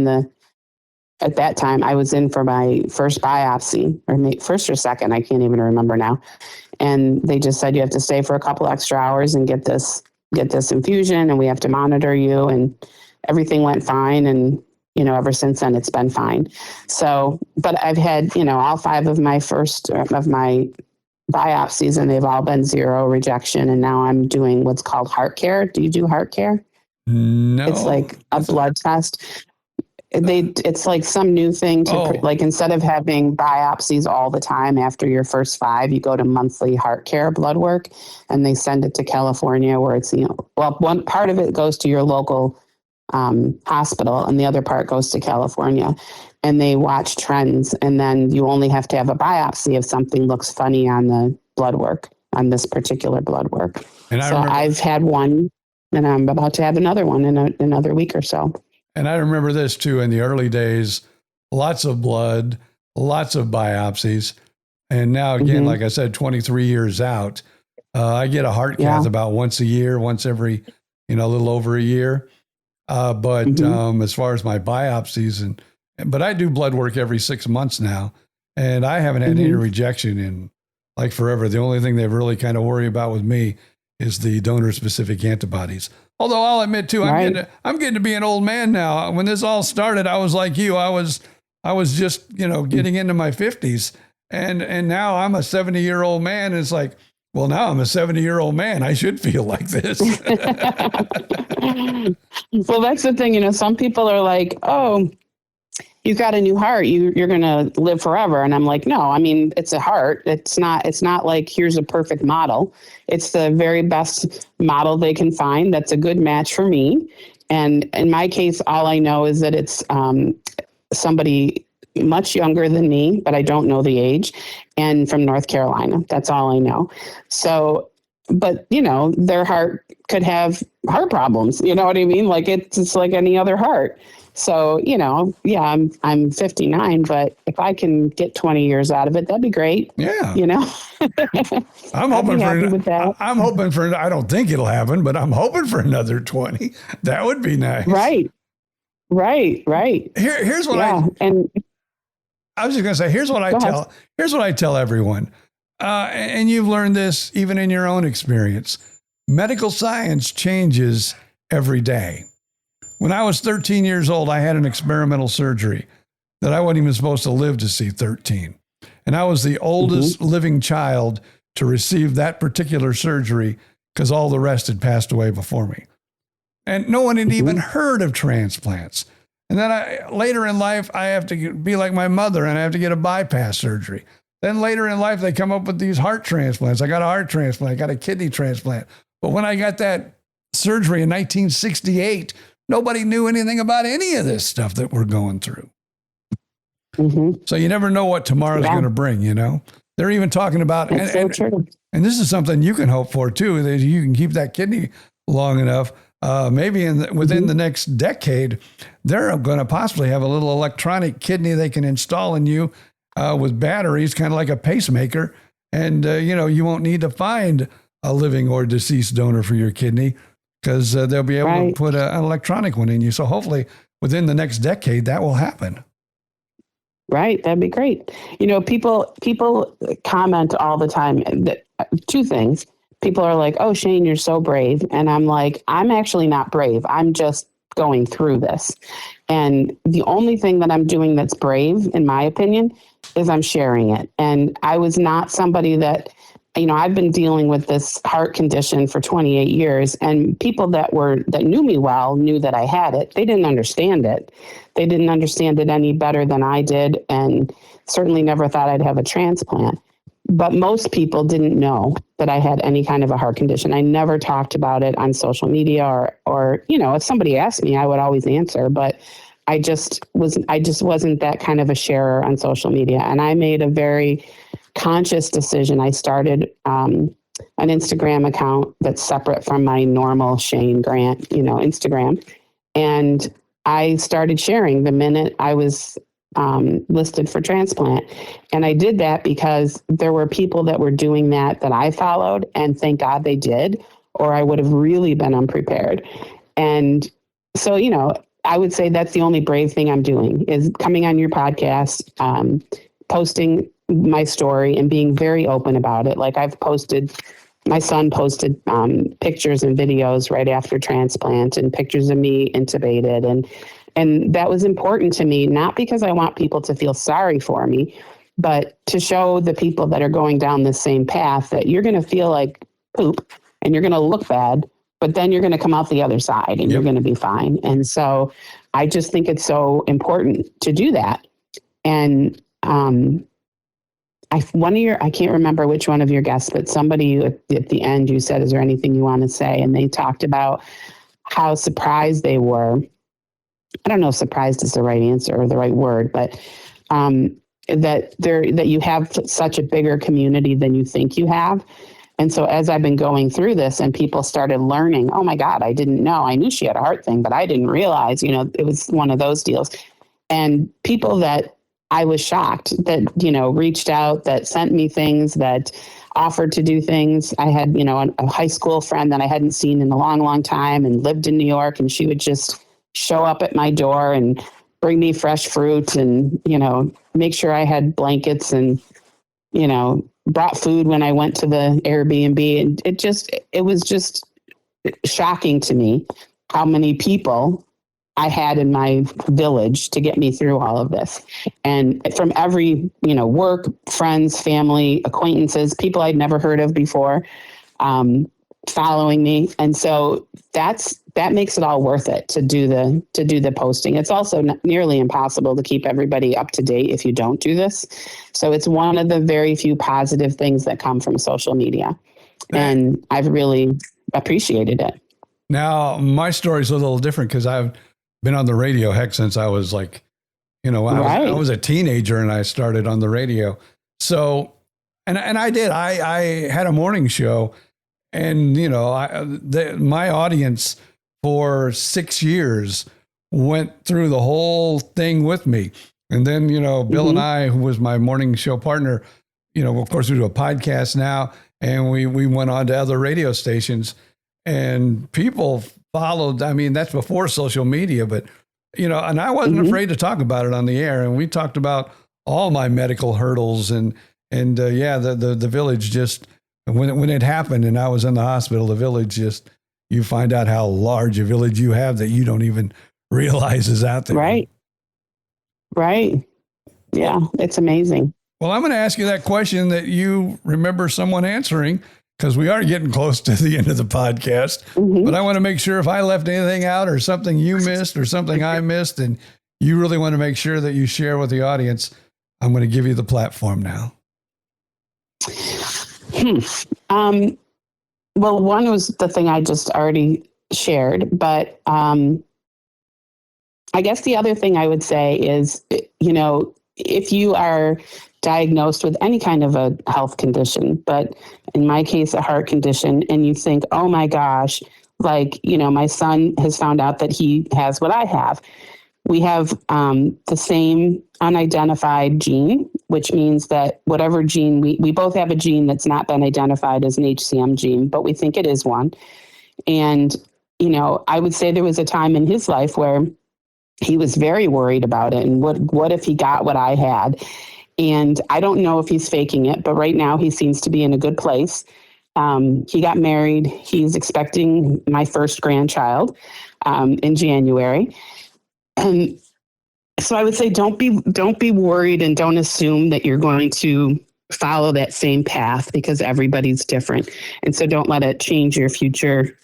at that time, I was in for my first biopsy, or first or second, I can't even remember now. And they just said, you have to stay for a couple extra hours and get this infusion, and we have to monitor you. And everything went fine. And, ever since then, it's been fine. So, but I've had, all 5 of my biopsies, and they've all been 0 rejection. And now I'm doing what's called heart care. Do you do heart care? No. It's like a blood test. It's like some new thing to like, instead of having biopsies all the time after your first 5, you go to monthly heart care blood work, and they send it to California where it's, one part of it goes to your local hospital and the other part goes to California, and they watch trends. And then you only have to have a biopsy if something looks funny on the blood work, on this particular blood work. And I've had one, and I'm about to have another one in another week or so. And I remember this too, in the early days, lots of blood, lots of biopsies. And now again, like I said, 23 years out, I get a heart cath about once a year, once every, a little over a year. But as far as my biopsies, but I do blood work every 6 months now, and I haven't had any rejection in like forever. The only thing they've really kind of worry about with me is the donor-specific antibodies. Although I'll admit too, I'm getting to be an old man now. When this all started, I was like you. I was just, getting into my 50s, and now I'm a 70-year-old man. And it's like, Well, now I'm a 70-year-old man. I should feel like this. Well, that's the thing. Some people are like, oh, you've got a new heart. You're going to live forever. And I'm like, no, I mean, it's a heart. It's not like here's a perfect model. It's the very best model they can find. That's a good match for me. And in my case, all I know is that it's somebody much younger than me, but I don't know the age, and from North Carolina. That's all I know. So, but their heart could have heart problems. You know what I mean? Like it's like any other heart. So, yeah, I'm 59, but if I can get 20 years out of it, that'd be great. Yeah. I'm hoping with that. I'm hoping for, I don't think it'll happen, but I'm hoping for another 20. That would be nice. Right. Here's what I was just going to say, here's what I tell everyone. And you've learned this even in your own experience. Medical science changes every day. When I was 13 years old, I had an experimental surgery that I wasn't even supposed to live to see 13. And I was the oldest living child to receive that particular surgery because all the rest had passed away before me. And no one had even heard of transplants. And then later in life, I have to be like my mother and I have to get a bypass surgery. Then later in life, they come up with these heart transplants. I got a heart transplant. I got a kidney transplant. But when I got that surgery in 1968, nobody knew anything about any of this stuff that we're going through. So you never know what tomorrow's going to bring, They're even talking about, and this is something you can hope for too, that you can keep that kidney long enough. Maybe within the next decade, they're going to possibly have a little electronic kidney they can install in you with batteries, kind of like a pacemaker. And, you won't need to find a living or deceased donor for your kidney because they'll be able to put an electronic one in you. So hopefully within the next decade, that will happen. Right. That'd be great. People comment all the time that two things. People are like, oh, Shane, you're so brave. And I'm like, I'm actually not brave. I'm just going through this. And the only thing that I'm doing that's brave, in my opinion, is I'm sharing it. And I was not somebody that, I've been dealing with this heart condition for 28 years, and people that knew me well knew that I had it. They didn't understand it. They didn't understand it any better than I did, and certainly never thought I'd have a transplant. But most people didn't know that I had any kind of a heart condition. I never talked about it on social media or if somebody asked me, I would always answer, but I just wasn't that kind of a sharer on social media. And I made a very conscious decision. I started an Instagram account that's separate from my normal Shane Grant, Instagram. And I started sharing the minute I was listed for transplant. And I did that because there were people that were doing that I followed, and thank God they did, or I would have really been unprepared. And so, I would say that's the only brave thing I'm doing is coming on your podcast, posting my story and being very open about it. Like my son posted pictures and videos right after transplant and pictures of me intubated. And that was important to me, not because I want people to feel sorry for me, but to show the people that are going down the same path that you're going to feel like poop and you're going to look bad, but then you're going to come out the other side and you're going to be fine. And so I just think it's so important to do that. And I can't remember which one of your guests, but somebody at the end, you said, is there anything you want to say? And they talked about how surprised they were. I don't know if surprised is the right answer or the right word, but that you have such a bigger community than you think you have. And so as I've been going through this and people started learning, oh my God, I didn't know. I knew she had a heart thing, but I didn't realize, it was one of those deals. And people that I was shocked that, reached out, that sent me things, that offered to do things. I had, a high school friend that I hadn't seen in a long, long time and lived in New York, and she would just show up at my door and bring me fresh fruit and, make sure I had blankets and, brought food when I went to the Airbnb. And it was just shocking to me how many people I had in my village to get me through all of this. And from every, work, friends, family, acquaintances, people I'd never heard of before, following me. And so that makes it all worth it to do the posting. It's also nearly impossible to keep everybody up to date if you don't do this. So it's one of the very few positive things that come from social media. And I've really appreciated it. Now, my story's a little different because I've been on the radio, heck, since I was like, I was a teenager and I started on the radio. So, and I did, I had a morning show, and, my audience for 6 years went through the whole thing with me. And then, Bill and I, who was my morning show partner, of course we do a podcast now, and we went on to other radio stations, and people followed. I mean, that's before social media, but, and I wasn't afraid to talk about it on the air. And we talked about all my medical hurdles and the village just, when it happened and I was in the hospital, the village just, you find out how large a village you have that you don't even realize is out there. Right. Yeah, it's amazing. Well, I'm going to ask you that question that you remember someone answering, because we are getting close to the end of the podcast. But I want to make sure if I left anything out or something you missed or something I missed, and you really want to make sure that you share with the audience, I'm going to give you the platform now. Well, one was the thing I just already shared, but I guess the other thing I would say is, if you are diagnosed with any kind of a health condition, but in my case, a heart condition, and you think, oh my gosh, my son has found out that he has what I have. We have the same unidentified gene, which means that whatever gene, we both have a gene that's not been identified as an HCM gene, but we think it is one. And, I would say there was a time in his life where he was very worried about it. And what if he got what I had? And I don't know if he's faking it, but right now he seems to be in a good place. He got married. He's expecting my first grandchild in January. And so I would say don't be worried, and don't assume that you're going to follow that same path, because everybody's different. And so don't let it change your future,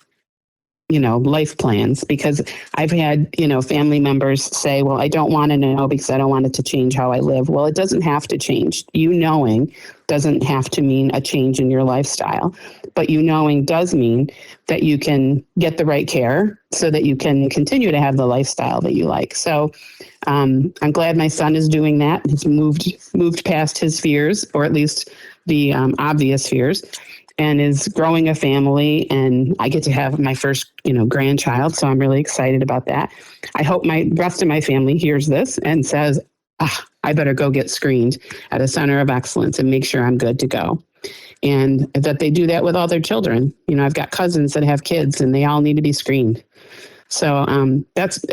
life plans, because I've had, family members say, well, I don't want to know because I don't want it to change how I live. Well, it doesn't have to change. You knowing doesn't have to mean a change in your lifestyle, but you knowing does mean that you can get the right care so that you can continue to have the lifestyle that you like. So I'm glad my son is doing that. He's moved past his fears, or at least the obvious fears, and is growing a family, and I get to have my first, grandchild. So I'm really excited about that. I hope my rest of my family hears this and says, I better go get screened at a center of excellence and make sure I'm good to go. And that they do that with all their children. I've got cousins that have kids, and they all need to be screened. So that's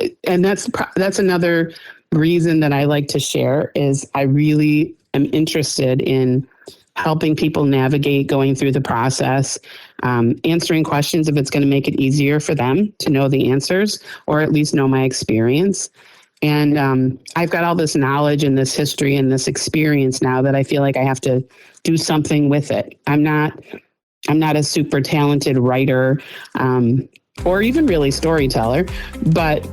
another reason that I like to share, is I really am interested in helping people navigate going through the process, answering questions if it's going to make it easier for them to know the answers, or at least know my experience. And I've got all this knowledge and this history and this experience now that I feel like I have to do something with it. I'm not a super talented writer, or even really storyteller, but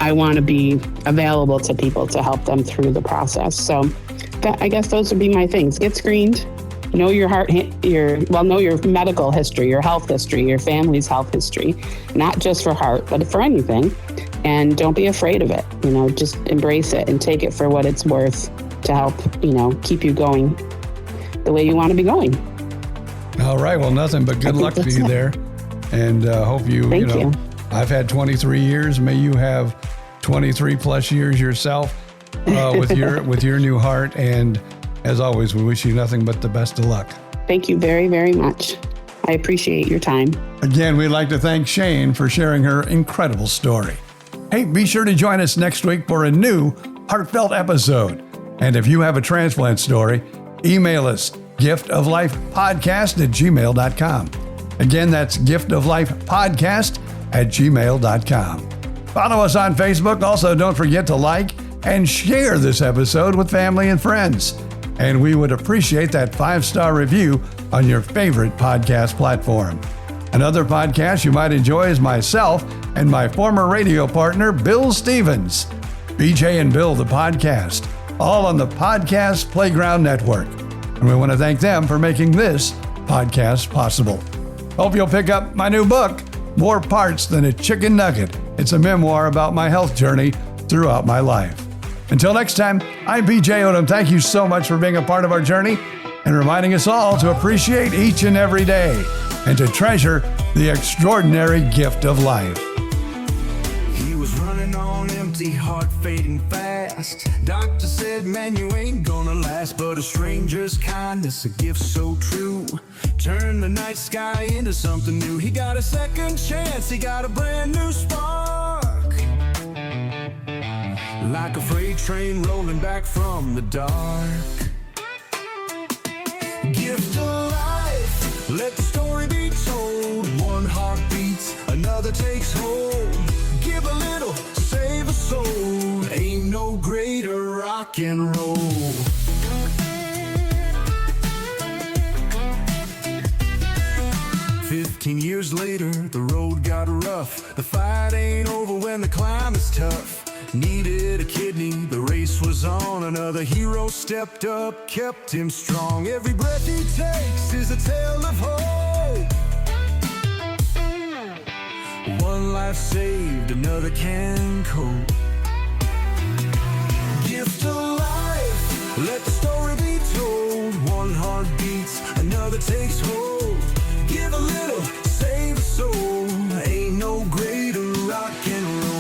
I want to be available to people to help them through the process. So I guess those would be my things. Get screened, know your know your medical history, your health history, your family's health history, not just for heart, but for anything. And don't be afraid of it. Just embrace it and take it for what it's worth to help, keep you going the way you want to be going. All right. Well, nothing but good luck to you there. And hope Thank you. I've had 23 years. May you have 23 plus years yourself with your new heart. And as always, we wish you nothing but the best of luck. Thank you very, very much. I appreciate your time. Again, we'd like to thank Shane for sharing her incredible story. Hey, be sure to join us next week for a new heartfelt episode. And if you have a transplant story, email us giftoflifepodcast@gmail.com. Again, that's giftoflifepodcast@gmail.com. Follow us on Facebook. Also, don't forget to like and share this episode with family and friends. And we would appreciate that 5-star review on your favorite podcast platform. Another podcast you might enjoy is myself and my former radio partner, Bill Stevens. BJ and Bill, the podcast, all on the Podcast Playground Network. And we want to thank them for making this podcast possible. Hope you'll pick up my new book, More Parts Than a Chicken Nugget. It's a memoir about my health journey throughout my life. Until next time, I'm BJ Odom. Thank you so much for being a part of our journey and reminding us all to appreciate each and every day and to treasure the extraordinary gift of life. He was running on empty, heart fading fast. Doctor said, man, you ain't gonna last. But a stranger's kindness, a gift so true, turned the night sky into something new. He got a second chance, he got a brand new spark. Like a freight train rolling back from the dark. Gift of life, let the story be told. One heart beats, another takes hold. Give a little, save a soul. Ain't no greater rock and roll. 15 years later, the road got rough. The fight ain't over when the climb is tough. Needed a kidney, the race was on. Another hero stepped up, kept him strong. Every breath he takes is a tale of hope. One life saved, another can cope. Gift of life, let the story be told. One heart beats, another takes hold. Give a little, save a soul. Ain't no greater rock and roll.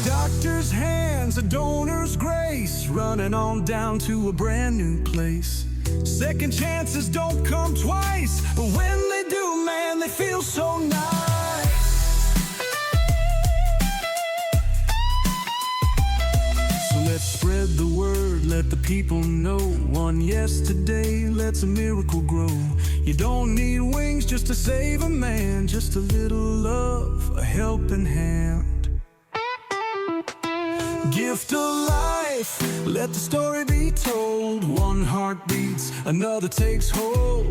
Doctor's hands, a donor's grace, running on down to a brand new place. Second chances don't come twice, but when they do, man, they feel so nice. So let's spread the word, let the people know. One yesterday lets a miracle grow. You don't need wings just to save a man, just a little love, a helping hand. Gift of life, let the story be told. One heart beats, another takes hold.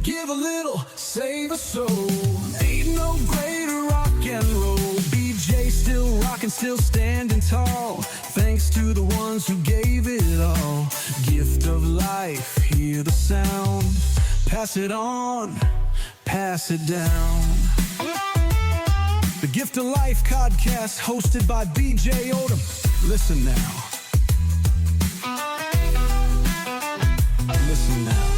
Give a little, save a soul. Ain't no greater rock and roll. BJ still rocking, still standing tall, thanks to the ones who gave it all. Gift of life, hear the sound. Pass it on, pass it down. The Gift of Life podcast, hosted by BJ Odom. Listen now. Listen now.